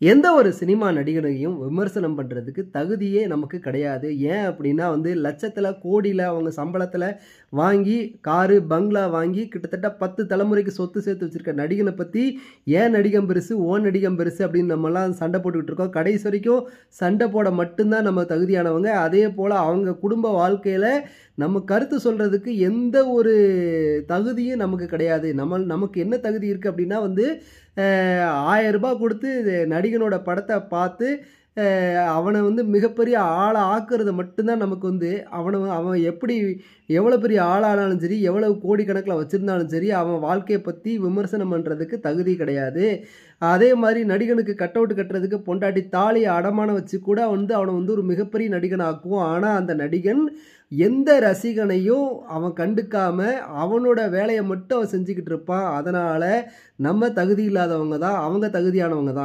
எந்த ஒரு சினிமா நடிகனையும் விமர்சனம் பண்றதுக்கு தகுதியே நமக்கு கிடையாது. ஏன் அப்டின்னா லட்சத்தில, கோடியில அவங்க சம்பளத்தில வாங்கி காரு, பங்களா வாங்கி கிட்டத்தட்ட 10 தலைமுறைக்கு சொத்து சேர்த்து வச்சிருக்க நடிகன பத்தி, "ஏன் நடிகன் பெருசு, உன் நடிகன் பெருசு" அப்படின்னு நம்மலாம் சண்டை போட்டுக்கிட்டு இருக்கோம். கடைசி வரைக்கும் சண்டை போட மட்டும் தான் நம்ம தகுதியானவங்க. அதேபோல அவங்க குடும்ப வாழ்க்கையில நம்ம கருத்து சொல்றதுக்கு எந்த ஒரு தகுதியும் நமக்கு கிடையாது. நமக்கு என்ன தகுதி இருக்கு அப்டின்னா ரூ. 1000 குடுத்து நடிகனோட படத்த பார்த்து, அவன மிகப்பெரிய ஆளா ஆக்குறது மட்டும் தான் நமக்கு அவன் எப்படி எவ்வளோ பெரிய ஆளானாலும் சரி, எவ்வளவு கோடிக்கணக்கில வச்சிருந்தாலும் சரி, அவன் வாழ்க்கைய பத்தி விமர்சனம் பண்றதுக்கு தகுதி கிடையாது. அதே மாரி நடிகனுக்கு கட்டவுட் கட்டுறதுக்கு பொண்டாட்டி தாலிய அடமானம் வச்சு கூட அவன ஒரு மிகப்பெரிய நடிகன் ஆக்குவோம். ஆனா, அந்த நடிகன் எந்த ரசிகனையும் அவன் கண்டுக்காம, அவனோட வேலைய மட்டும் அவன் செஞ்சுகிட்டு இருப்பான். அதனால நம்ம தகுதி இல்லாதவங்க தான், அவங்க தகுதியானவங்க தான்.